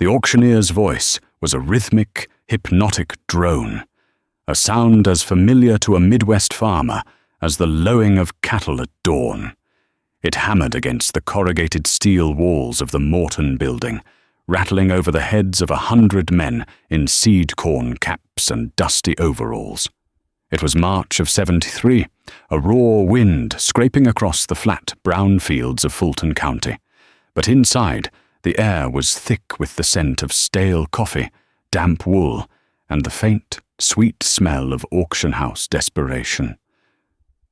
The auctioneer's voice was a rhythmic, hypnotic drone, a sound as familiar to a Midwest farmer as the lowing of cattle at dawn. It hammered against the corrugated steel walls of the Morton building, rattling over the heads of 100 men in seed corn caps and dusty overalls. It was March of '73, a raw wind scraping across the flat brown fields of Fulton County. But inside, the air was thick with the scent of stale coffee, damp wool, and the faint, sweet smell of auction house desperation.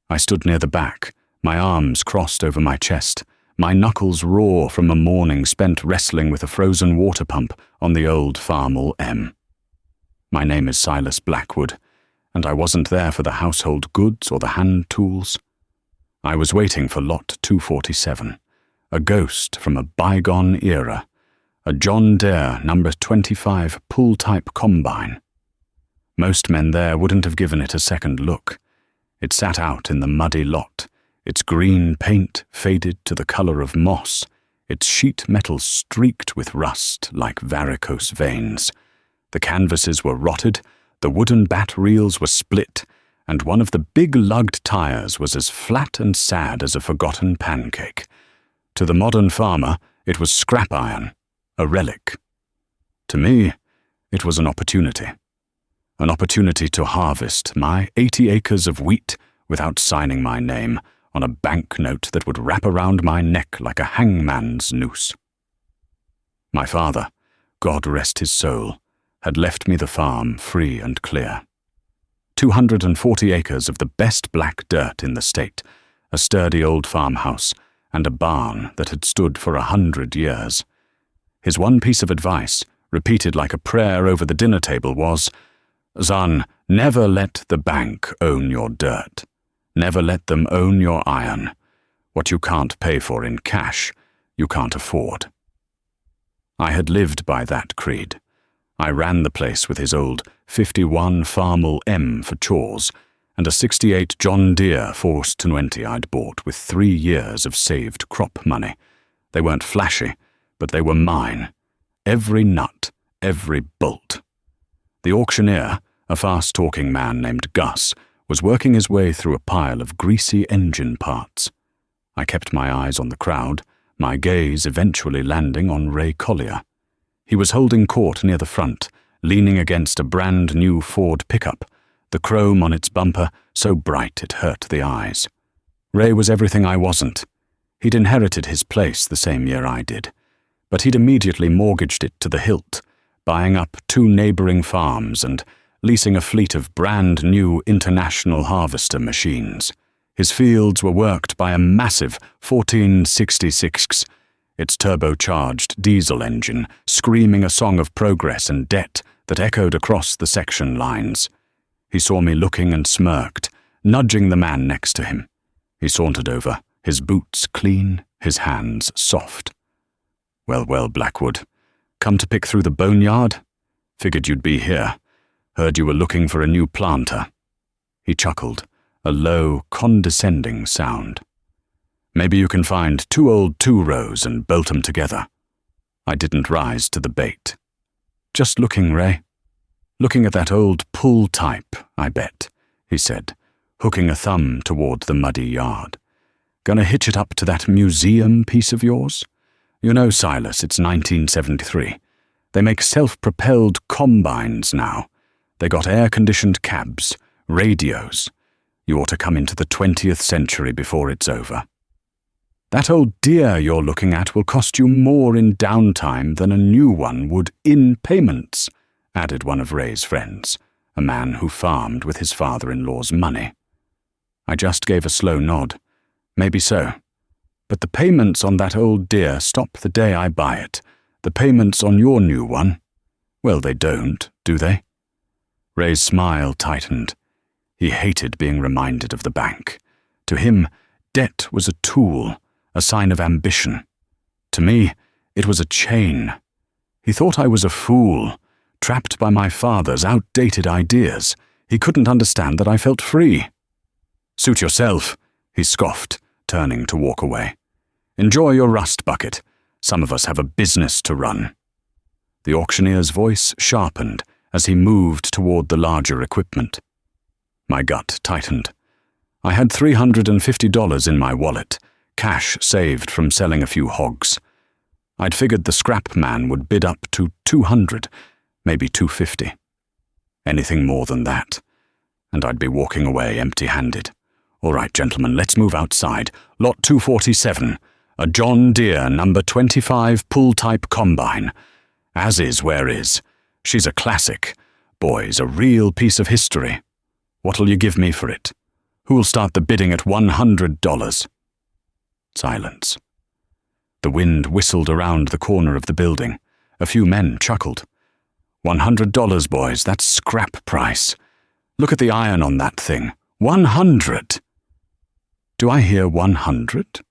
I stood near the back, my arms crossed over my chest, my knuckles raw from a morning spent wrestling with a frozen water pump on the old Farmall M. My name is Silas Blackwood, and I wasn't there for the household goods or the hand tools. I was waiting for Lot 247, a ghost from a bygone era, a John Deere No. 25 pull-type combine. Most men there wouldn't have given it a second look. It sat out in the muddy lot, its green paint faded to the color of moss, its sheet metal streaked with rust like varicose veins. The canvases were rotted, the wooden bat reels were split, and one of the big lugged tires was as flat and sad as a forgotten pancake. To the modern farmer, it was scrap iron, a relic. To me, it was an opportunity. An opportunity to harvest my 80 acres of wheat without signing my name on a banknote that would wrap around my neck like a hangman's noose. My father, God rest his soul, had left me the farm free and clear. 240 acres of the best black dirt in the state, a sturdy old farmhouse, and a barn that had stood for 100 years. His one piece of advice, repeated like a prayer over the dinner table, was, "Son, never let the bank own your dirt. Never let them own your iron. What you can't pay for in cash, you can't afford." I had lived by that creed. I ran the place with his old 51 Farmall M for chores, and a 68 John Deere Force 220 I'd bought with 3 years of saved crop money. They weren't flashy, but they were mine. Every nut, every bolt. The auctioneer, a fast-talking man named Gus, was working his way through a pile of greasy engine parts. I kept my eyes on the crowd, my gaze eventually landing on Ray Collier. He was holding court near the front, leaning against a brand-new Ford pickup, the chrome on its bumper so bright it hurt the eyes. Ray was everything I wasn't. He'd inherited his place the same year I did, but he'd immediately mortgaged it to the hilt, buying up 2 neighboring farms and leasing a fleet of brand-new International Harvester machines. His fields were worked by a massive 1466, its turbocharged diesel engine screaming a song of progress and debt that echoed across the section lines. He saw me looking and smirked, nudging the man next to him. He sauntered over, his boots clean, his hands soft. Well, Blackwood. Come to pick through the boneyard? Figured you'd be here. Heard you were looking for a new planter." He chuckled, a low, condescending sound. "Maybe you can find 2 old 2-rows and bolt 'em together." I didn't rise to the bait. "Just looking, Ray. Looking at that old pull type, I bet," he said, hooking a thumb toward the muddy yard. "Gonna hitch it up to that museum piece of yours? You know, Silas, it's 1973. They make self-propelled combines now. They got air-conditioned cabs, radios. You ought to come into the 20th century before it's over. That old Deere you're looking at will cost you more in downtime than a new one would in payments," added one of Ray's friends, a man who farmed with his father-in-law's money. I just gave a slow nod. Maybe so. But the payments on that old Deere stop the day I buy it. The payments on your new one, well, they don't, do they? Ray's smile tightened. He hated being reminded of the bank. To him, debt was a tool, a sign of ambition. To me, it was a chain. He thought I was a fool, trapped by my father's outdated ideas. He couldn't understand that I felt free. "Suit yourself," he scoffed, turning to walk away. "Enjoy your rust bucket. Some of us have a business to run." The auctioneer's voice sharpened as he moved toward the larger equipment. My gut tightened. I had $350 in my wallet, cash saved from selling a few hogs. I'd figured the scrap man would bid up to $200, maybe $250. Anything more than that, and I'd be walking away empty-handed. All right, gentlemen, let's move outside. Lot 247, a John Deere number 25 pull-type combine. As is where is. She's a classic. Boys, a real piece of history. What'll you give me for it? Who'll start the bidding at $100? Silence. The wind whistled around the corner of the building. A few men chuckled. $100, boys, that's scrap price. Look at the iron on that thing. 100! Do I hear 100?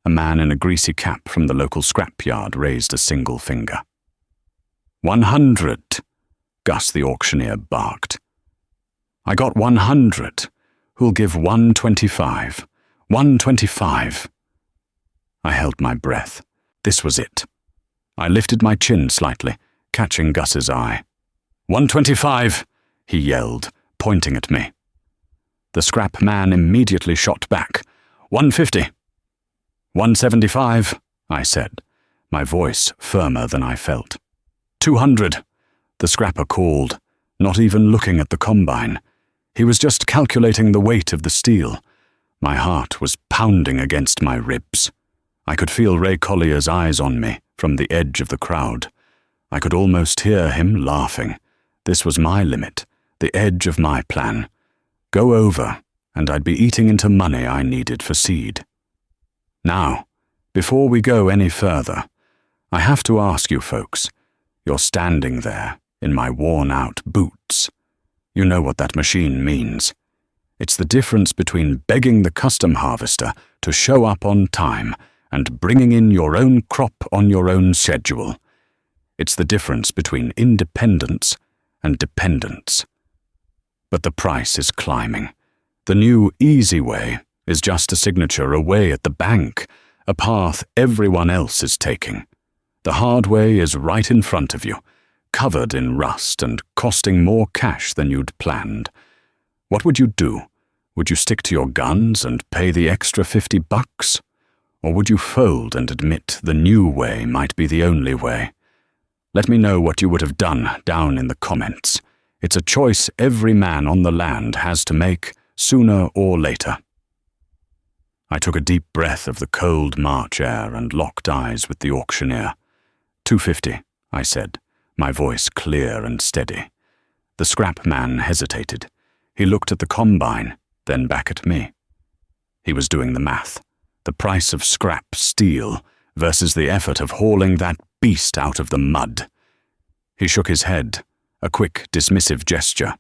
A man in a greasy cap from the local scrapyard raised a single finger. 100, Gus the auctioneer barked. I got 100. Who'll give 125? 125. I held my breath. This was it. I lifted my chin slightly, catching Gus's eye. 125, he yelled, pointing at me. The scrap man immediately shot back. 150. 175, I said, my voice firmer than I felt. 200, the scrapper called, not even looking at the combine. He was just calculating the weight of the steel. My heart was pounding against my ribs. I could feel Ray Collier's eyes on me from the edge of the crowd. I could almost hear him laughing. This was my limit, the edge of my plan. Go over, and I'd be eating into money I needed for seed. Now, before we go any further, I have to ask you folks, you're standing there in my worn-out boots. You know what that machine means. It's the difference between begging the custom harvester to show up on time and bringing in your own crop on your own schedule. It's the difference between independence and dependence. But the price is climbing. The new easy way is just a signature away at the bank, a path everyone else is taking. The hard way is right in front of you, covered in rust and costing more cash than you'd planned. What would you do? Would you stick to your guns and pay the extra $50? Or would you fold and admit the new way might be the only way? Let me know what you would have done down in the comments. It's a choice every man on the land has to make, sooner or later. I took a deep breath of the cold March air and locked eyes with the auctioneer. 250, I said, my voice clear and steady. The scrap man hesitated. He looked at the combine, then back at me. He was doing the math. The price of scrap steel versus the effort of hauling that beast out of the mud. He shook his head, a quick, dismissive gesture.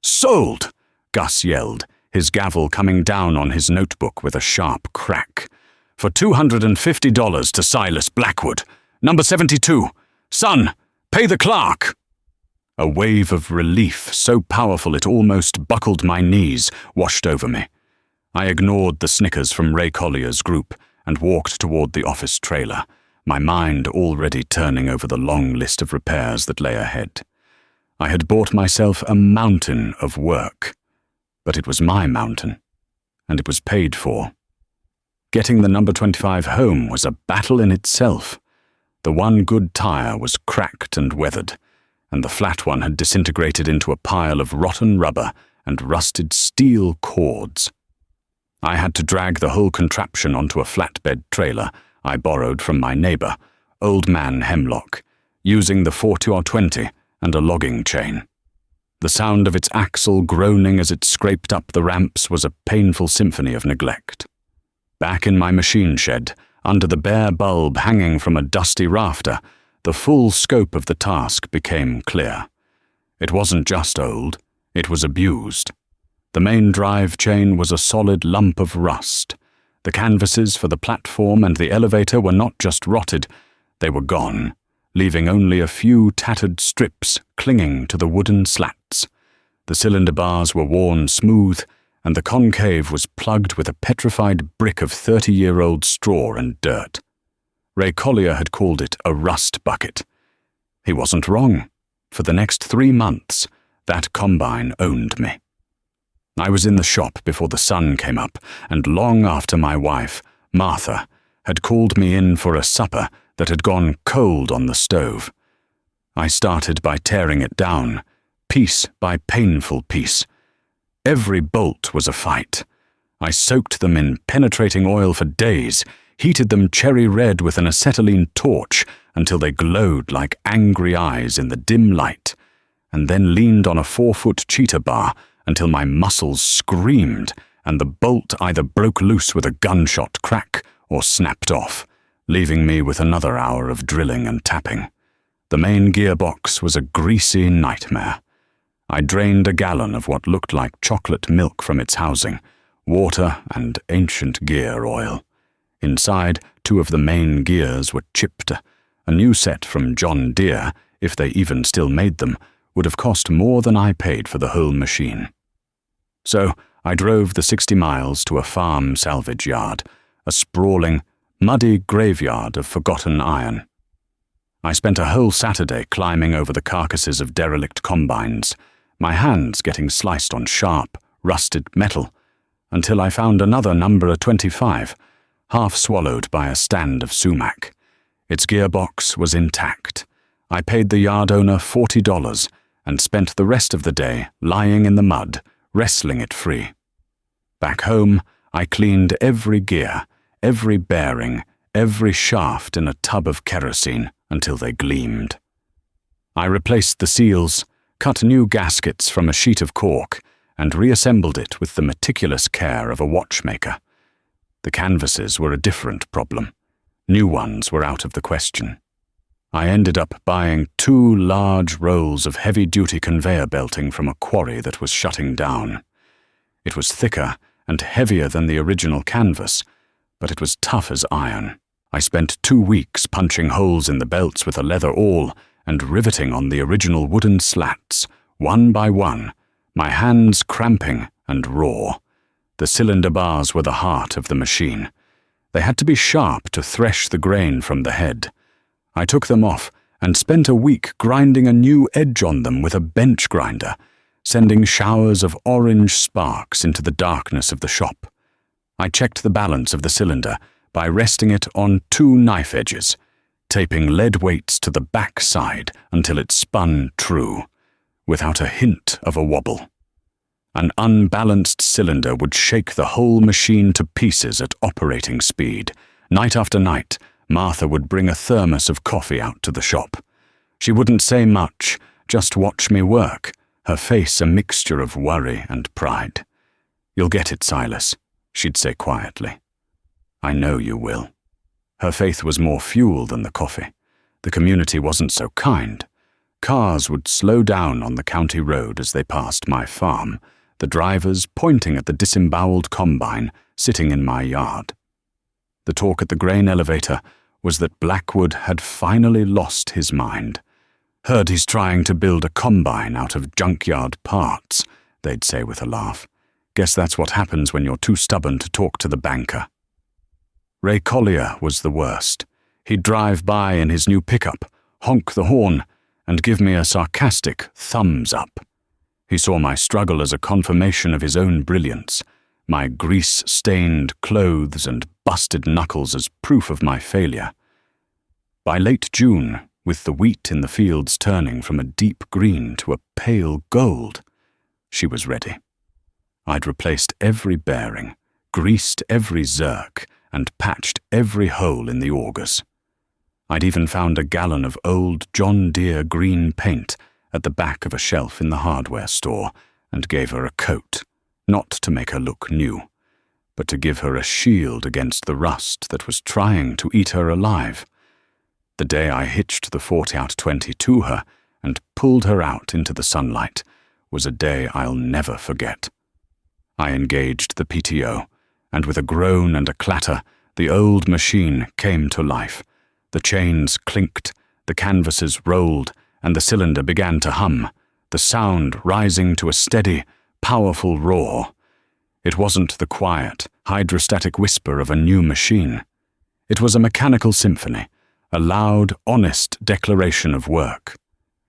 Sold! Gus yelled, his gavel coming down on his notebook with a sharp crack. For $250 to Silas Blackwood, number 72. Son, pay the clerk! A wave of relief, so powerful it almost buckled my knees, washed over me. I ignored the snickers from Ray Collier's group and walked toward the office trailer, my mind already turning over the long list of repairs that lay ahead. I had bought myself a mountain of work, but it was my mountain, and it was paid for. Getting the number 25 home was a battle in itself. The one good tire was cracked and weathered, and the flat one had disintegrated into a pile of rotten rubber and rusted steel cords. I had to drag the whole contraption onto a flatbed trailer I borrowed from my neighbor, Old Man Hemlock, using the 40-20 and a logging chain. The sound of its axle groaning as it scraped up the ramps was a painful symphony of neglect. Back in my machine shed, under the bare bulb hanging from a dusty rafter, the full scope of the task became clear. It wasn't just old, it was abused. The main drive chain was a solid lump of rust. The canvases for the platform and the elevator were not just rotted, they were gone, leaving only a few tattered strips clinging to the wooden slats. The cylinder bars were worn smooth, and the concave was plugged with a petrified brick of 30-year-old straw and dirt. Ray Collier had called it a rust bucket. He wasn't wrong. For the next 3 months, that combine owned me. I was in the shop before the sun came up, and long after my wife, Martha, had called me in for a supper that had gone cold on the stove. I started by tearing it down, piece by painful piece. Every bolt was a fight. I soaked them in penetrating oil for days, heated them cherry red with an acetylene torch until they glowed like angry eyes in the dim light, and then leaned on a 4-foot cheetah bar until my muscles screamed and the bolt either broke loose with a gunshot crack or snapped off, leaving me with another hour of drilling and tapping. The main gearbox was a greasy nightmare. I drained a gallon of what looked like chocolate milk from its housing, water and ancient gear oil. Inside, 2 of the main gears were chipped. A new set from John Deere, if they even still made them, would have cost more than I paid for the whole machine. So I drove the 60 miles to a farm salvage yard, a sprawling, muddy graveyard of forgotten iron. I spent a whole Saturday climbing over the carcasses of derelict combines, my hands getting sliced on sharp, rusted metal, until I found another number 25, half swallowed by a stand of sumac. Its gearbox was intact. I paid the yard owner $40 and spent the rest of the day lying in the mud, wrestling it free. Back home, I cleaned every gear, every bearing, every shaft in a tub of kerosene until they gleamed. I replaced the seals, cut new gaskets from a sheet of cork, and reassembled it with the meticulous care of a watchmaker. The canvases were a different problem. New ones were out of the question. I ended up buying 2 large rolls of heavy-duty conveyor belting from a quarry that was shutting down. It was thicker and heavier than the original canvas, but it was tough as iron. I spent 2 weeks punching holes in the belts with a leather awl and riveting on the original wooden slats, one by one, my hands cramping and raw. The cylinder bars were the heart of the machine. They had to be sharp to thresh the grain from the head. I took them off and spent a week grinding a new edge on them with a bench grinder, sending showers of orange sparks into the darkness of the shop. I checked the balance of the cylinder by resting it on 2 knife edges, taping lead weights to the back side until it spun true, without a hint of a wobble. An unbalanced cylinder would shake the whole machine to pieces at operating speed. Night after night, Martha would bring a thermos of coffee out to the shop. She wouldn't say much, just watch me work, her face a mixture of worry and pride. "You'll get it, Silas," she'd say quietly. "I know you will." Her faith was more fuel than the coffee. The community wasn't so kind. Cars would slow down on the county road as they passed my farm, the drivers pointing at the disemboweled combine sitting in my yard. The talk at the grain elevator was that Blackwood had finally lost his mind. "Heard he's trying to build a combine out of junkyard parts," they'd say with a laugh. "Guess that's what happens when you're too stubborn to talk to the banker." Ray Collier was the worst. He'd drive by in his new pickup, honk the horn, and give me a sarcastic thumbs up. He saw my struggle as a confirmation of his own brilliance, my grease-stained clothes and busted knuckles as proof of my failure. By late June, with the wheat in the fields turning from a deep green to a pale gold, she was ready. I'd replaced every bearing, greased every zerk, and patched every hole in the augers. I'd even found a gallon of old John Deere green paint at the back of a shelf in the hardware store and gave her a coat, not to make her look new, but to give her a shield against the rust that was trying to eat her alive. The day I hitched the 40-20 to her and pulled her out into the sunlight was a day I'll never forget. I engaged the PTO, and with a groan and a clatter, the old machine came to life. The chains clinked, the canvases rolled, and the cylinder began to hum, the sound rising to a steady, powerful roar. It wasn't the quiet, hydrostatic whisper of a new machine. It was a mechanical symphony, a loud, honest declaration of work.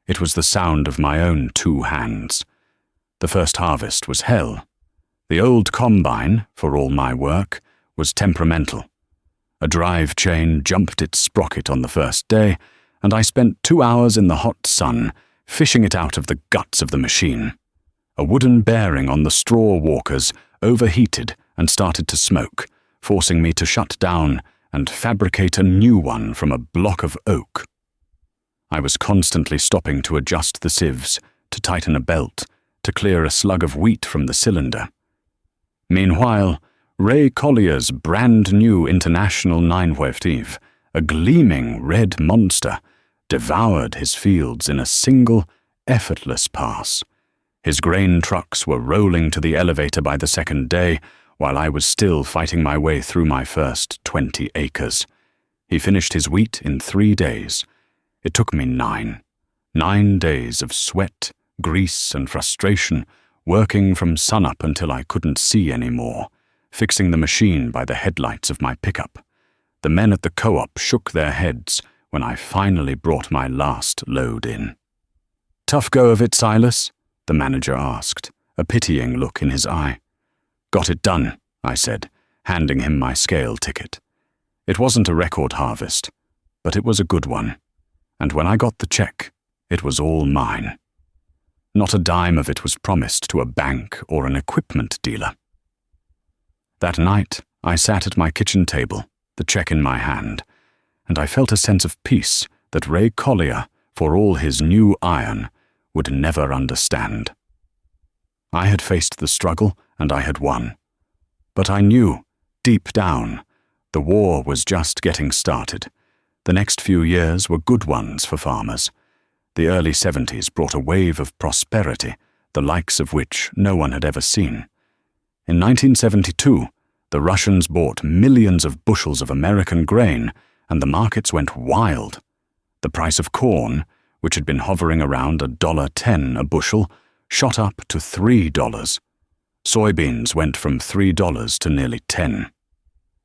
It was the sound of my own 2 hands. The first harvest was hell. The old combine, for all my work, was temperamental. A drive chain jumped its sprocket on the first day, and I spent 2 hours in the hot sun, fishing it out of the guts of the machine. A wooden bearing on the straw walkers overheated and started to smoke, forcing me to shut down and fabricate a new one from a block of oak. I was constantly stopping to adjust the sieves, to tighten a belt, to clear a slug of wheat from the cylinder. Meanwhile, Ray Collier's brand new International 9/5, a gleaming red monster, devoured his fields in a single, effortless pass. His grain trucks were rolling to the elevator by the second day, while I was still fighting my way through my first 20 acres. He finished his wheat in 3 days. It took me 9. 9 days of sweat, grease, and frustration, working from sunup until I couldn't see any more, fixing the machine by the headlights of my pickup. The men at the co-op shook their heads when I finally brought my last load in. "Tough go of it, Silas?" the manager asked, a pitying look in his eye. "Got it done," I said, handing him my scale ticket. It wasn't a record harvest, but it was a good one, and when I got the check, it was all mine. Not a dime of it was promised to a bank or an equipment dealer. That night, I sat at my kitchen table, the check in my hand, and I felt a sense of peace that Ray Collier, for all his new iron, would never understand. I had faced the struggle, and I had won. But I knew, deep down, the war was just getting started. The next few years were good ones for farmers. The early 70s brought a wave of prosperity, the likes of which no one had ever seen. In 1972, the Russians bought millions of bushels of American grain, and the markets went wild. The price of corn, which had been hovering around $1.10 a bushel, shot up to $3. Soybeans went from $3 to nearly $10.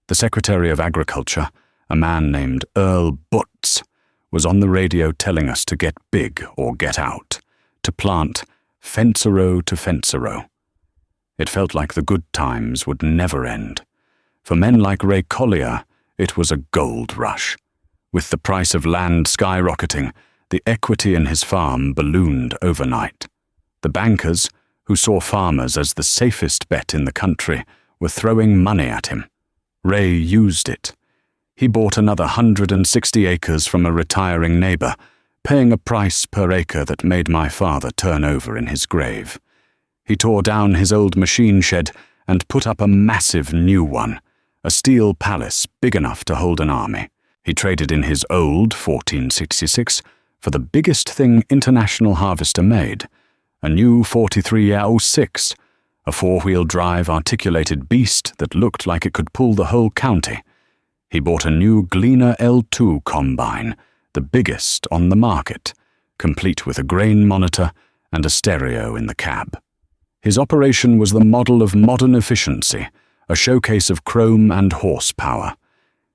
The Secretary of Agriculture, a man named Earl Butz, was on the radio telling us to get big or get out, to plant fence-a-row to fence-a-row. It felt like the good times would never end. For men like Ray Collier, it was a gold rush. With the price of land skyrocketing, the equity in his farm ballooned overnight. The bankers, who saw farmers as the safest bet in the country, were throwing money at him. Ray used it. He bought another 160 acres from a retiring neighbor, paying a price per acre that made my father turn over in his grave. He tore down his old machine shed and put up a massive new one, a steel palace big enough to hold an army. He traded in his old 1466 for the biggest thing International Harvester made, a new 4306, a 4-wheel drive articulated beast that looked like it could pull the whole county. He bought a new Gleaner L2 combine, the biggest on the market, complete with a grain monitor and a stereo in the cab. His operation was the model of modern efficiency, a showcase of chrome and horsepower.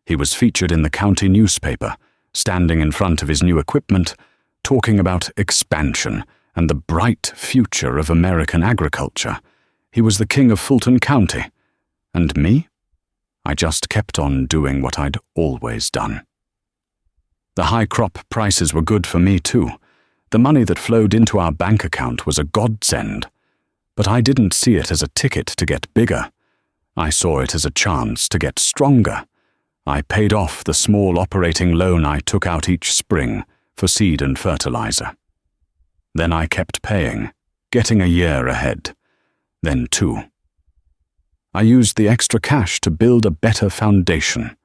He was featured in the county newspaper, standing in front of his new equipment, talking about expansion and the bright future of American agriculture. He was the king of Fulton County. And me? I just kept on doing what I'd always done. The high crop prices were good for me too. The money that flowed into our bank account was a godsend. But I didn't see it as a ticket to get bigger. I saw it as a chance to get stronger. I paid off the small operating loan I took out each spring for seed and fertilizer. Then I kept paying, getting a year ahead. Then 2. I used the extra cash to build a better foundation.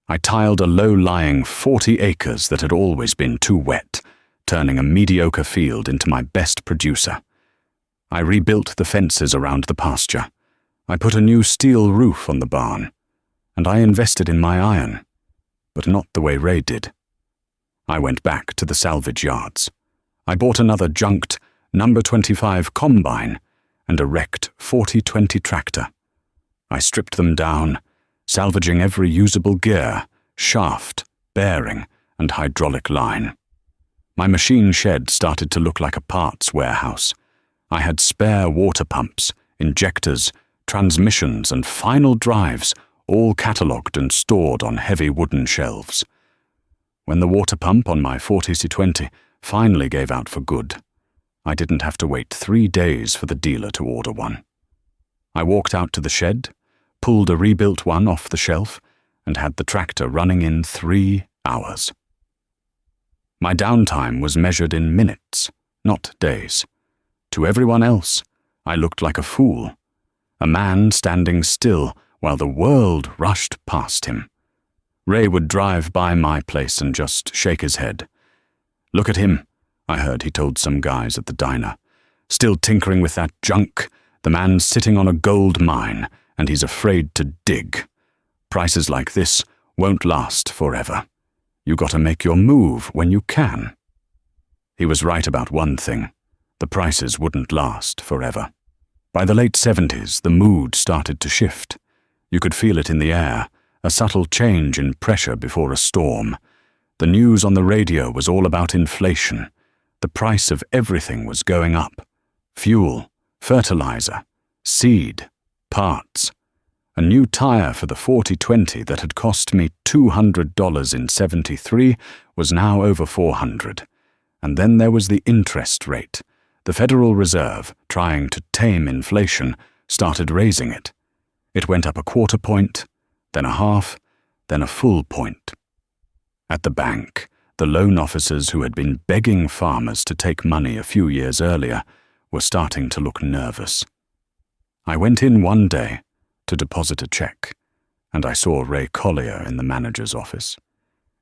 I tiled a low-lying 40 acres that had always been too wet, turning a mediocre field into my best producer. I rebuilt the fences around the pasture. I put a new steel roof on the barn. And I invested in my iron, but not the way Ray did. I went back to the salvage yards. I bought another junked number 25 combine and a wrecked 4020 tractor. I stripped them down, salvaging every usable gear, shaft, bearing, and hydraulic line. My machine shed started to look like a parts warehouse. I had spare water pumps, injectors, transmissions, and final drives, all catalogued and stored on heavy wooden shelves. When the water pump on my 40C20 finally gave out for good, I didn't have to wait 3 days for the dealer to order one. I walked out to the shed, pulled a rebuilt one off the shelf, and had the tractor running in 3 hours. My downtime was measured in minutes, not days. To everyone else, I looked like a fool, a man standing still while the world rushed past him. Ray would drive by my place and just shake his head. "Look at him," I heard he told some guys at the diner. "Still tinkering with that junk. The man's sitting on a gold mine, and he's afraid to dig. Prices like this won't last forever. You gotta make your move when you can." He was right about one thing. The prices wouldn't last forever. By the late 70s, the mood started to shift. You could feel it in the air, a subtle change in pressure before a storm. The news on the radio was all about inflation. The price of everything was going up. Fuel, fertilizer, seed, parts. A new tire for the 4020 that had cost me $200 in '73 was now over $400. And then there was the interest rate. The Federal Reserve, trying to tame inflation, started raising it. It went up a 1/4 point, then a 1/2, then a full point. At the bank, the loan officers who had been begging farmers to take money a few years earlier were starting to look nervous. I went in one day to deposit a check, and I saw Ray Collier in the manager's office.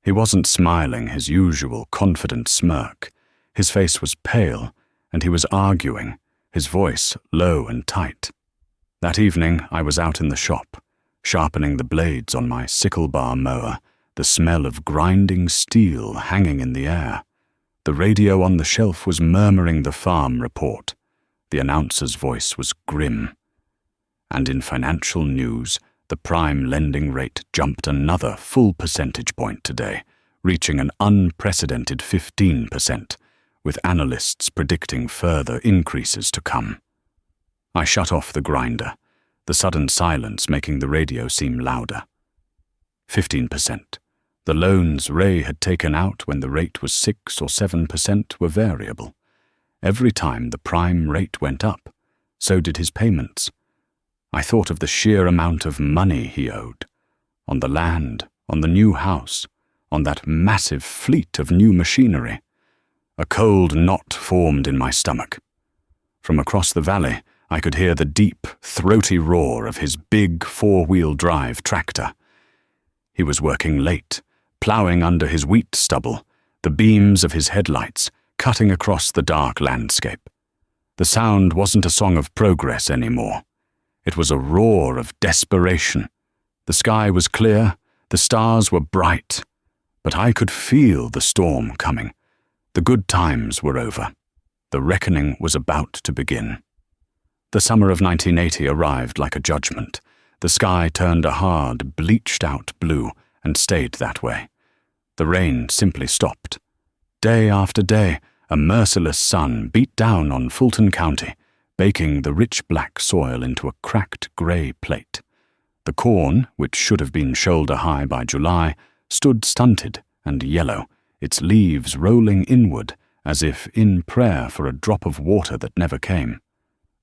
He wasn't smiling his usual confident smirk. His face was pale, and he was arguing, his voice low and tight. That evening I was out in the shop, sharpening the blades on my sickle bar mower, the smell of grinding steel hanging in the air. The radio on the shelf was murmuring the farm report. The announcer's voice was grim. And in financial news, the prime lending rate jumped another full percentage point today, reaching an unprecedented 15%, with analysts predicting further increases to come. I shut off the grinder, the sudden silence making the radio seem louder. 15%. The loans Ray had taken out when the rate was 6 or 7% were variable. Every time the prime rate went up, so did his payments. I thought of the sheer amount of money he owed. On the land, on the new house, on that massive fleet of new machinery. A cold knot formed in my stomach. From across the valley, I could hear the deep, throaty roar of his big 4-wheel drive tractor. He was working late, ploughing under his wheat stubble, the beams of his headlights cutting across the dark landscape. The sound wasn't a song of progress anymore. It was a roar of desperation. The sky was clear, the stars were bright, but I could feel the storm coming. The good times were over. The reckoning was about to begin. The summer of 1980 arrived like a judgment. The sky turned a hard, bleached-out blue and stayed that way. The rain simply stopped. Day after day, a merciless sun beat down on Fulton County, baking the rich black soil into a cracked grey plate. The corn, which should have been shoulder-high by July, stood stunted and yellow, its leaves rolling inward as if in prayer for a drop of water that never came.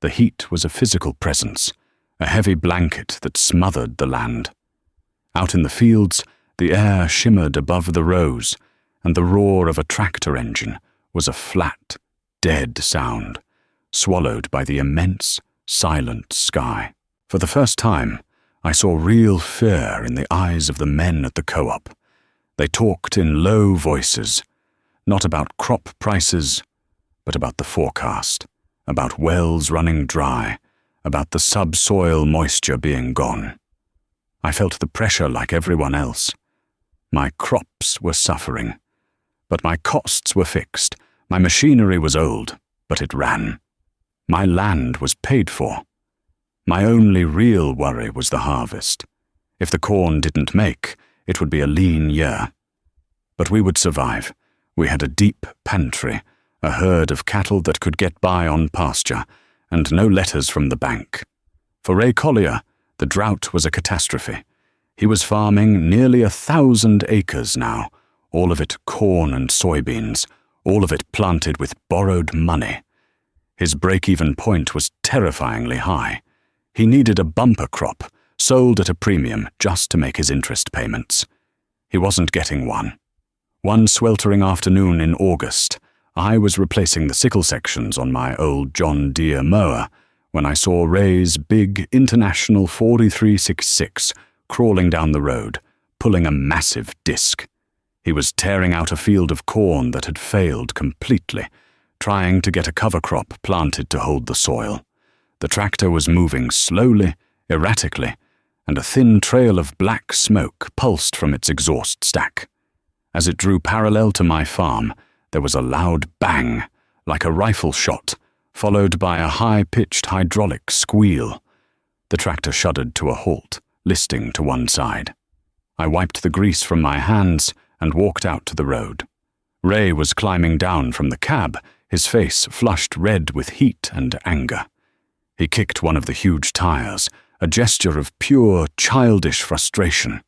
The heat was a physical presence, a heavy blanket that smothered the land. Out in the fields, the air shimmered above the rows, and the roar of a tractor engine was a flat, dead sound, swallowed by the immense, silent sky. For the first time, I saw real fear in the eyes of the men at the co-op. They talked in low voices, not about crop prices, but about the forecast, about wells running dry, about the subsoil moisture being gone. I felt the pressure like everyone else. My crops were suffering, but my costs were fixed. My machinery was old, but it ran. My land was paid for. My only real worry was the harvest. If the corn didn't make, it would be a lean year. But we would survive. We had a deep pantry, a herd of cattle that could get by on pasture, and no letters from the bank. For Ray Collier, the drought was a catastrophe. He was farming nearly 1,000 acres now, all of it corn and soybeans, all of it planted with borrowed money. His break-even point was terrifyingly high. He needed a bumper crop, sold at a premium just to make his interest payments. He wasn't getting one. One sweltering afternoon in August, I was replacing the sickle sections on my old John Deere mower when I saw Ray's big International 4366 crawling down the road, pulling a massive disc. He was tearing out a field of corn that had failed completely, trying to get a cover crop planted to hold the soil. The tractor was moving slowly, erratically, and a thin trail of black smoke pulsed from its exhaust stack. As it drew parallel to my farm, there was a loud bang, like a rifle shot, followed by a high-pitched hydraulic squeal. The tractor shuddered to a halt, listing to one side. I wiped the grease from my hands and walked out to the road. Ray was climbing down from the cab, his face flushed red with heat and anger. He kicked one of the huge tires, a gesture of pure, childish frustration.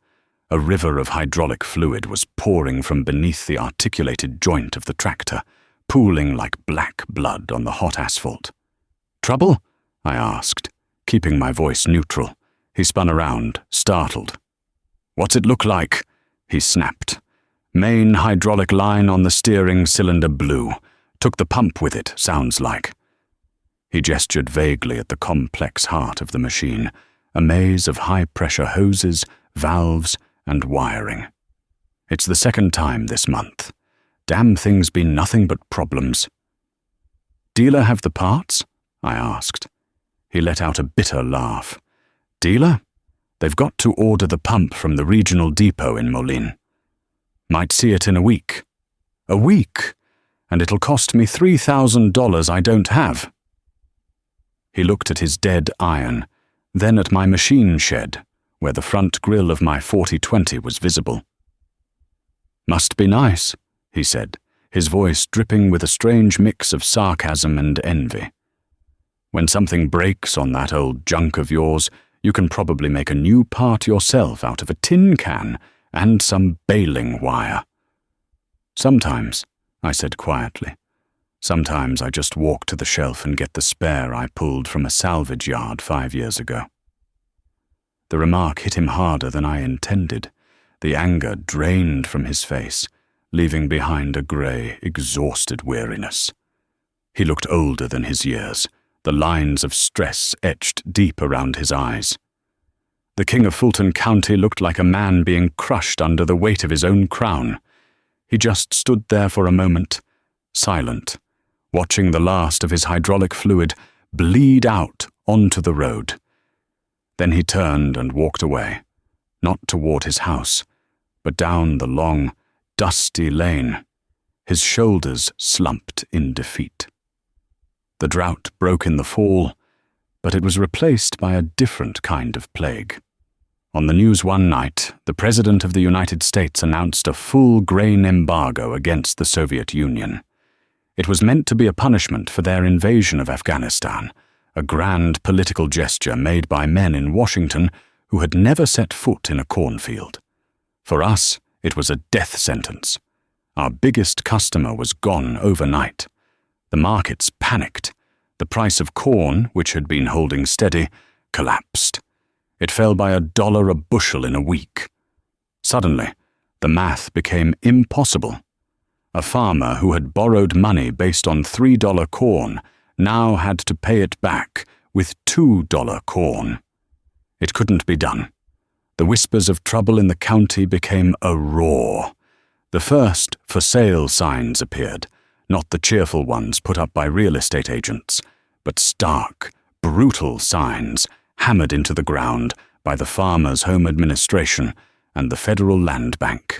A river of hydraulic fluid was pouring from beneath the articulated joint of the tractor, pooling like black blood on the hot asphalt. "Trouble?" I asked, keeping my voice neutral. He spun around, startled. "What's it look like?" he snapped. "Main hydraulic line on the steering cylinder blew. Took the pump with it, sounds like." He gestured vaguely at the complex heart of the machine, a maze of high-pressure hoses, valves, and wiring. "It's the second time this month. Damn thing's been nothing but problems." "Dealer have the parts?" I asked. He let out a bitter laugh. "Dealer? They've got to order the pump from the regional depot in Moline. Might see it in a week." "A week? And it'll cost me $3,000 I don't have." He looked at his dead iron, then at my machine shed, where the front grille of my 4020 was visible. "Must be nice," he said, his voice dripping with a strange mix of sarcasm and envy. "When something breaks on that old junk of yours, you can probably make a new part yourself out of a tin can and some baling wire." "Sometimes," I said quietly. "Sometimes I just walk to the shelf and get the spare I pulled from a salvage yard 5 years ago." The remark hit him harder than I intended. The anger drained from his face, leaving behind a grey, exhausted weariness. He looked older than his years, the lines of stress etched deep around his eyes. The King of Fulton County looked like a man being crushed under the weight of his own crown. He just stood there for a moment, silent, watching the last of his hydraulic fluid bleed out onto the road. Then he turned and walked away, not toward his house, but down the long, dusty lane. His shoulders slumped in defeat. The drought broke in the fall, but it was replaced by a different kind of plague. On the news one night, the President of the United States announced a full grain embargo against the Soviet Union. It was meant to be a punishment for their invasion of Afghanistan, a grand political gesture made by men in Washington who had never set foot in a cornfield. For us, it was a death sentence. Our biggest customer was gone overnight. The markets panicked. The price of corn, which had been holding steady, collapsed. It fell by $1 a bushel in a week. Suddenly, the math became impossible. A farmer who had borrowed money based on $3 corn now had to pay it back with $2 corn. It couldn't be done. The whispers of trouble in the county became a roar. The first for sale signs appeared, not the cheerful ones put up by real estate agents, but stark, brutal signs hammered into the ground by the Farmers' Home Administration and the Federal Land Bank.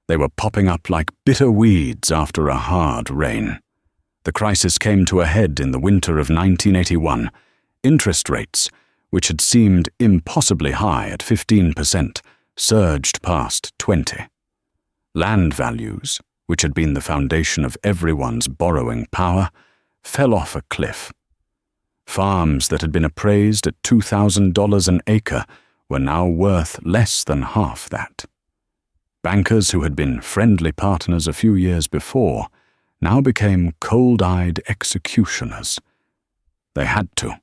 They were popping up like bitter weeds after a hard rain. The crisis came to a head in the winter of 1981. Interest rates, which had seemed impossibly high at 15%, surged past 20%. Land values, which had been the foundation of everyone's borrowing power, fell off a cliff. Farms that had been appraised at $2,000 an acre were now worth less than half that. Bankers who had been friendly partners a few years before now became cold-eyed executioners. They had to.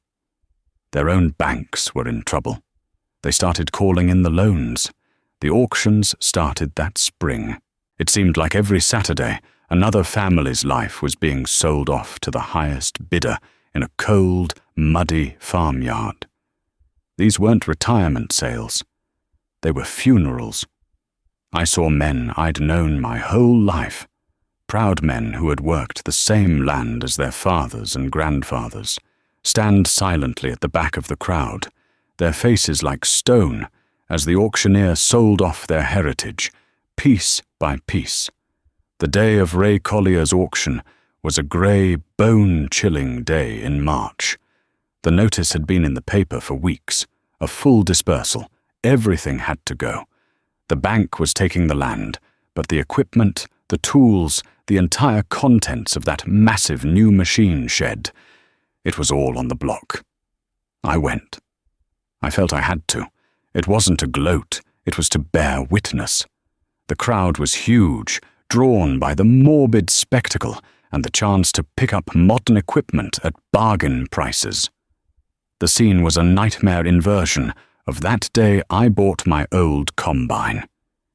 Their own banks were in trouble. They started calling in the loans. The auctions started that spring. It seemed like every Saturday, another family's life was being sold off to the highest bidder in a cold, muddy farmyard. These weren't retirement sales. They were funerals. I saw men I'd known my whole life, proud men who had worked the same land as their fathers and grandfathers, stand silently at the back of the crowd, their faces like stone as the auctioneer sold off their heritage, piece by piece. The day of Ray Collier's auction was a grey, bone-chilling day in March. The notice had been in the paper for weeks, a full dispersal. Everything had to go. The bank was taking the land, but the equipment, the tools, the entire contents of that massive new machine shed, it was all on the block. I went. I felt I had to. It wasn't to gloat, it was to bear witness. The crowd was huge, drawn by the morbid spectacle and the chance to pick up modern equipment at bargain prices. The scene was a nightmare inversion of that day I bought my old combine.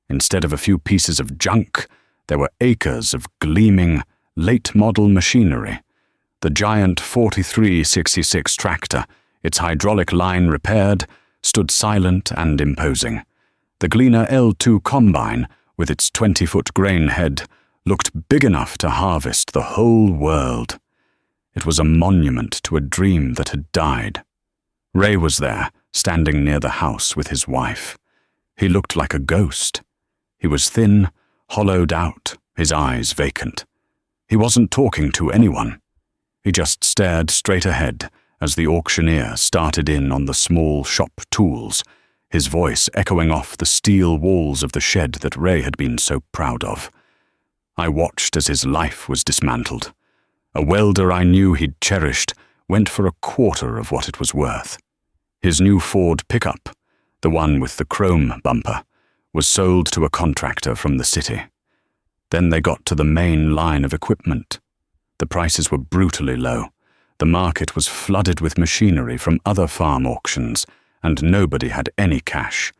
Instead of a few pieces of junk, there were acres of gleaming, late-model machinery. The giant 4366 tractor, its hydraulic line repaired, stood silent and imposing. The Gleaner L2 combine, with its 20-foot grain head, looked big enough to harvest the whole world. It was a monument to a dream that had died. Ray was there, standing near the house with his wife. He looked like a ghost. He was thin, hollowed out, his eyes vacant. He wasn't talking to anyone. He just stared straight ahead as the auctioneer started in on the small shop tools, his voice echoing off the steel walls of the shed that Ray had been so proud of. I watched as his life was dismantled. A welder I knew he'd cherished went for a quarter of what it was worth. His new Ford pickup, the one with the chrome bumper, was sold to a contractor from the city. Then they got to the main line of equipment. The prices were brutally low. The market was flooded with machinery from other farm auctions, and nobody had any cash.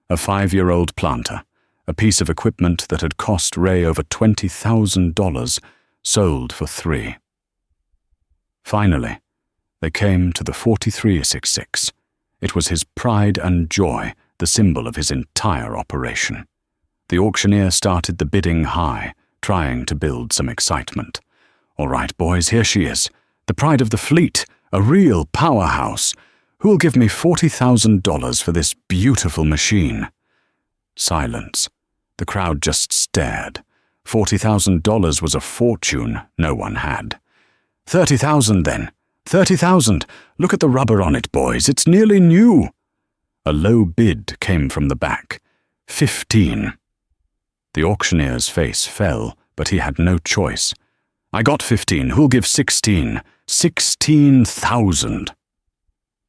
A 5-year-old planter, a piece of equipment that had cost Ray over $20,000, sold for $3,000. Finally, they came to the 4366. It was his pride and joy, the symbol of his entire operation. The auctioneer started the bidding high, trying to build some excitement. "All right, boys, here she is. The pride of the fleet, a real powerhouse. Who'll give me $40,000 for this beautiful machine?" Silence. The crowd just stared. $40,000 was a fortune no one had. $30,000 then. $30,000. Look at the rubber on it, boys. It's nearly new." A low bid came from the back. 15. The auctioneer's face fell, but he had no choice. "I got 15. Who'll give 16? 16,000.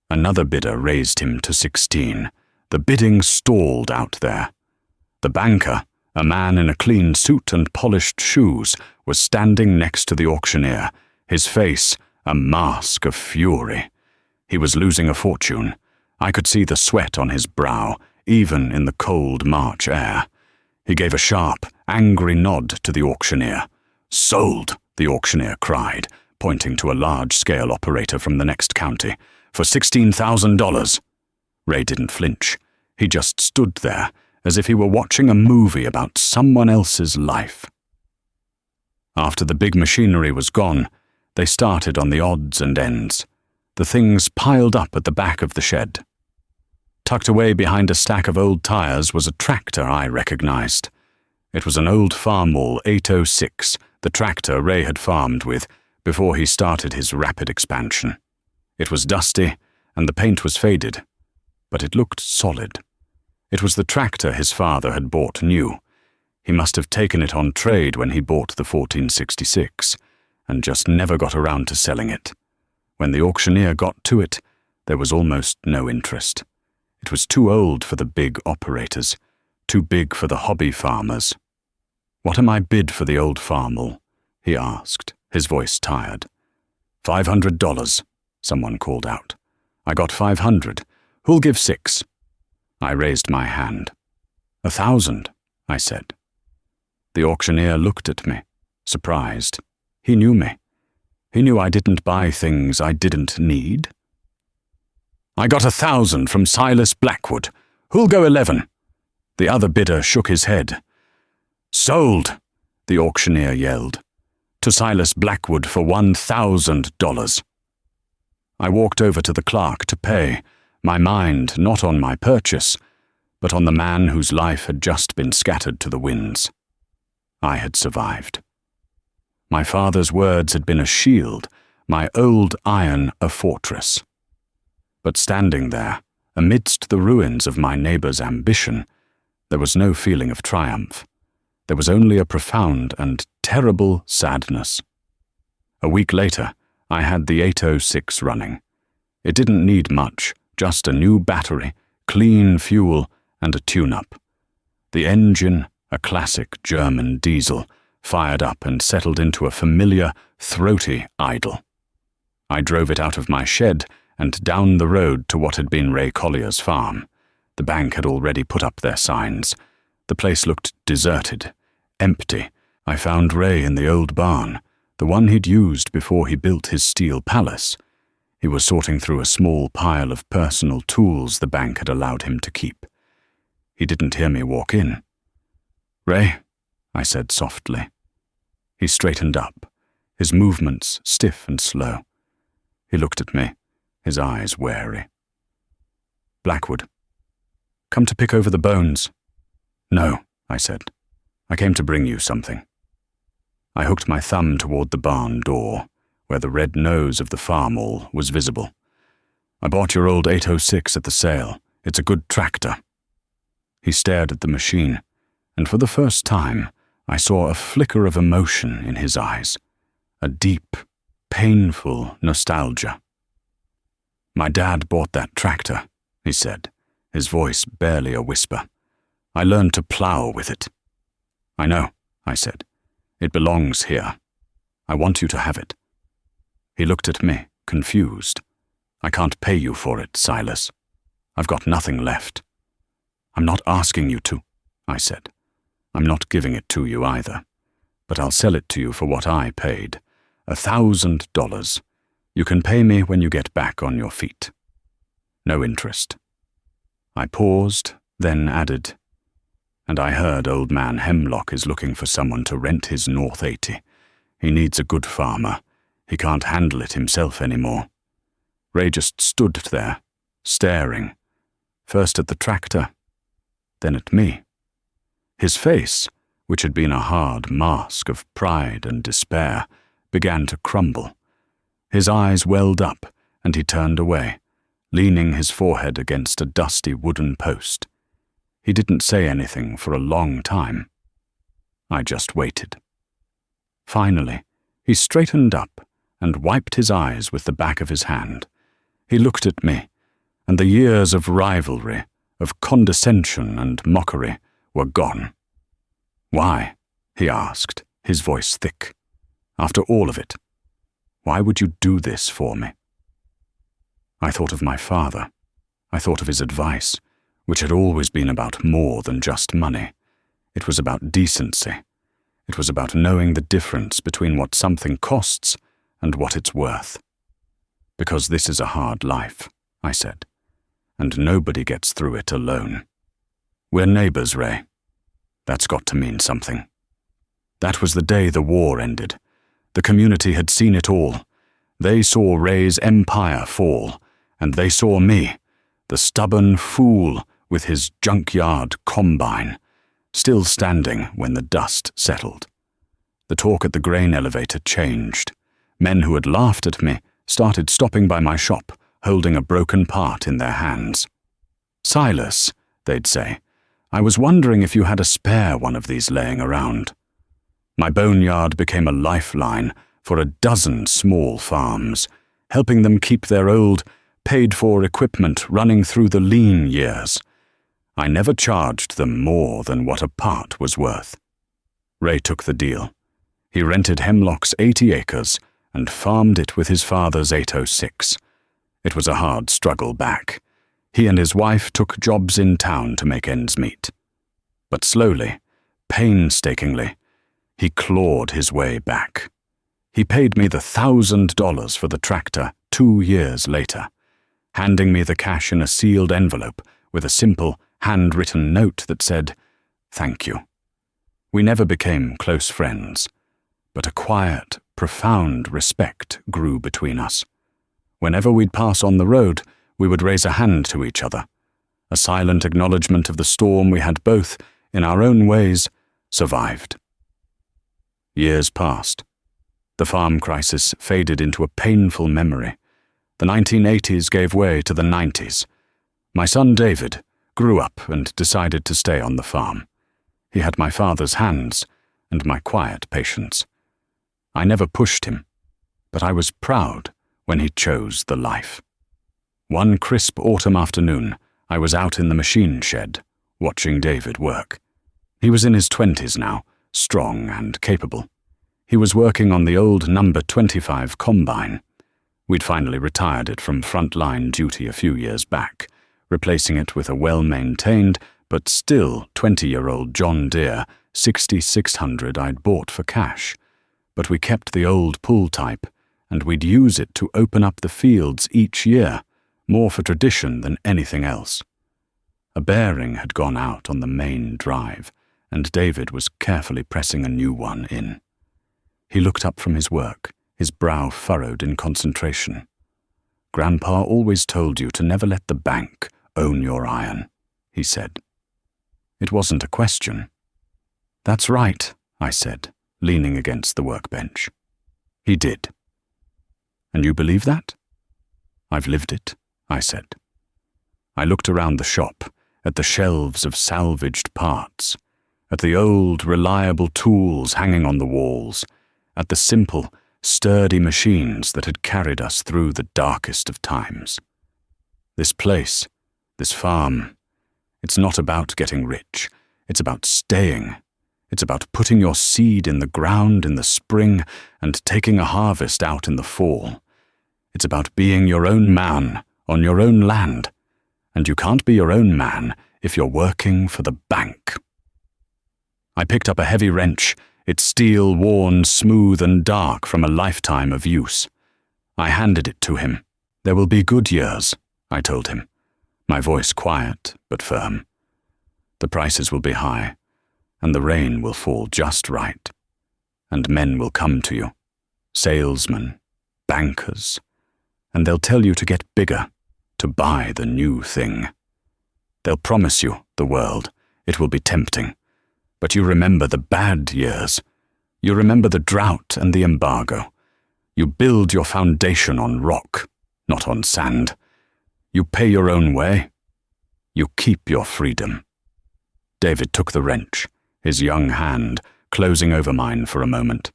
Another bidder raised him to 16. The bidding stalled out there. The banker, a man in a clean suit and polished shoes, was standing next to the auctioneer, his face a mask of fury. He was losing a fortune. I could see the sweat on his brow, even in the cold March air. He gave a sharp, angry nod to the auctioneer. "Sold," the auctioneer cried, pointing to a large-scale operator from the next county, "for $16,000. Ray didn't flinch. He just stood there, as if he were watching a movie about someone else's life. After the big machinery was gone, they started on the odds and ends. The things piled up at the back of the shed. Tucked away behind a stack of old tires was a tractor I recognized. It was an old Farmall 806, the tractor Ray had farmed with before he started his rapid expansion. It was dusty, and the paint was faded, but it looked solid. It was the tractor his father had bought new. He must have taken it on trade when he bought the 1466, and just never got around to selling it. When the auctioneer got to it, there was almost no interest. It was too old for the big operators, too big for the hobby farmers. "What am I bid for the old farmall?" he asked, his voice tired. $500, someone called out. "I got 500. Who'll give 6? I raised my hand. 1,000, I said. The auctioneer looked at me, surprised. He knew me. He knew I didn't buy things I didn't need. "I got 1,000 from Silas Blackwood. Who'll go 11? The other bidder shook his head. "Sold!" the auctioneer yelled. "To Silas Blackwood for $1,000. I walked over to the clerk to pay, my mind not on my purchase, but on the man whose life had just been scattered to the winds. I had survived. My father's words had been a shield, my old iron a fortress. But standing there, amidst the ruins of my neighbour's ambition, there was no feeling of triumph. There was only a profound and terrible sadness. A week later, I had the 806 running. It didn't need much, just a new battery, clean fuel, and a tune-up. The engine, a classic German diesel, fired up and settled into a familiar, throaty idle. I drove it out of my shed and down the road to what had been Ray Collier's farm. The bank had already put up their signs. The place looked deserted, empty. I found Ray in the old barn, the one he'd used before he built his steel palace. He was sorting through a small pile of personal tools the bank had allowed him to keep. He didn't hear me walk in. "Ray," I said softly. He straightened up, his movements stiff and slow. He looked at me, his eyes wary. "Blackwood. Come to pick over the bones." "No," I said. "I came to bring you something." I hooked my thumb toward the barn door, where the red nose of the farmall was visible. "I bought your old 806 at the sale. It's a good tractor." He stared at the machine, and for the first time, I saw a flicker of emotion in his eyes, a deep, painful nostalgia. "My dad bought that tractor," he said, his voice barely a whisper. "I learned to plow with it." "I know," I said. "It belongs here. I want you to have it." He looked at me, confused. "I can't pay you for it, Silas. I've got nothing left." "I'm not asking you to," I said. "I'm not giving it to you either, but I'll sell it to you for what I paid, $1,000. You can pay me when you get back on your feet. No interest." I paused, then added, "And I heard old man Hemlock is looking for someone to rent his North 80. He needs a good farmer. He can't handle it himself anymore." Ray just stood there, staring, first at the tractor, then at me. His face, which had been a hard mask of pride and despair, began to crumble. His eyes welled up, and he turned away, leaning his forehead against a dusty wooden post. He didn't say anything for a long time. I just waited. Finally, he straightened up and wiped his eyes with the back of his hand. He looked at me, and the years of rivalry, of condescension and mockery were gone. "Why?" he asked, his voice thick. "After all of it, why would you do this for me?" I thought of my father. I thought of his advice, which had always been about more than just money. It was about decency. It was about knowing the difference between what something costs and what it's worth. "Because this is a hard life," I said, "and nobody gets through it alone. We're neighbors, Ray. That's got to mean something." That was the day the war ended. The community had seen it all. They saw Ray's empire fall, and they saw me, the stubborn fool with his junkyard combine, still standing when the dust settled. The talk at the grain elevator changed. Men who had laughed at me started stopping by my shop, holding a broken part in their hands. "Silas," they'd say, I was wondering if you had a spare one of these laying around. My boneyard became a lifeline for a dozen small farms, helping them keep their old, paid-for equipment running through the lean years. I never charged them more than what a part was worth. Ray took the deal. He rented Hemlock's 80 acres and farmed it with his father's 806. It was a hard struggle back. He and his wife took jobs in town to make ends meet. But slowly, painstakingly, he clawed his way back. He paid me the $1,000 for the tractor 2 years later, handing me the cash in a sealed envelope with a simple, handwritten note that said, "Thank you." We never became close friends, but a quiet, profound respect grew between us. Whenever we'd pass on the road, we would raise a hand to each other, a silent acknowledgement of the storm we had both, in our own ways, survived. Years passed. The farm crisis faded into a painful memory. The 1980s gave way to the 90s. My son David grew up and decided to stay on the farm. He had my father's hands and my quiet patience. I never pushed him, but I was proud when he chose the life. One crisp autumn afternoon, I was out in the machine shed, watching David work. He was in his 20s now, strong and capable. He was working on the old number 25 combine. We'd finally retired it from front-line duty a few years back, replacing it with a well-maintained but still 20-year-old John Deere 6600 I'd bought for cash. But we kept the old pull type, and we'd use it to open up the fields each year, more for tradition than anything else. A bearing had gone out on the main drive, and David was carefully pressing a new one in. He looked up from his work, his brow furrowed in concentration. "Grandpa always told you to never let the bank own your iron," he said. It wasn't a question. "That's right," I said, leaning against the workbench. He did. "And you believe that?" "I've lived it," I said. I looked around the shop, at the shelves of salvaged parts, at the old, reliable tools hanging on the walls, at the simple, sturdy machines that had carried us through the darkest of times. This place, this farm, it's not about getting rich. It's about staying. It's about putting your seed in the ground in the spring and taking a harvest out in the fall. It's about being your own man on your own land, and you can't be your own man if you're working for the bank. I picked up a heavy wrench, its steel worn smooth and dark from a lifetime of use. I handed it to him. "There will be good years," I told him, my voice quiet but firm. "The prices will be high, and the rain will fall just right, and men will come to you, salesmen, bankers, and they'll tell you to get bigger, to buy the new thing. They'll promise you the world. It will be tempting. But you remember the bad years. You remember the drought and the embargo. You build your foundation on rock, not on sand. You pay your own way. You keep your freedom." David took the wrench, his young hand closing over mine for a moment.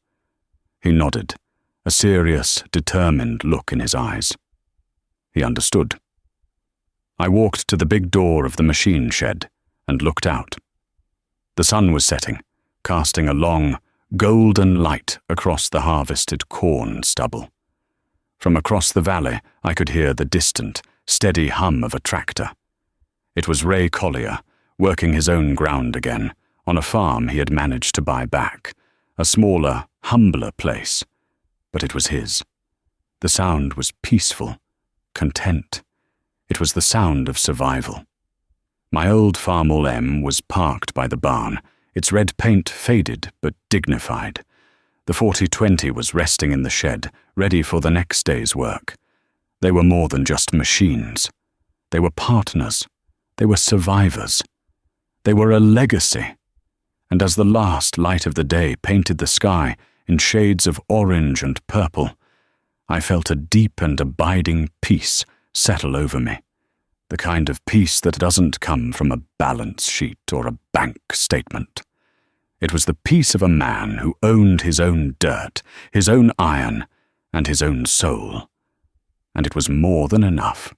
He nodded, a serious, determined look in his eyes. He understood. I walked to the big door of the machine shed and looked out. The sun was setting, casting a long, golden light across the harvested corn stubble. From across the valley, I could hear the distant, steady hum of a tractor. It was Ray Collier, working his own ground again, on a farm he had managed to buy back, a smaller, humbler place. But it was his. The sound was peaceful, content. It was the sound of survival. My old Farmall M was parked by the barn, its red paint faded but dignified. The 4020 was resting in the shed, ready for the next day's work. They were more than just machines. They were partners. They were survivors. They were a legacy. And as the last light of the day painted the sky in shades of orange and purple, I felt a deep and abiding peace settle over me. the kind of peace that doesn't come from a balance sheet or a bank statement. It was the peace of a man who owned his own dirt, his own iron, and his own soul. And it was more than enough.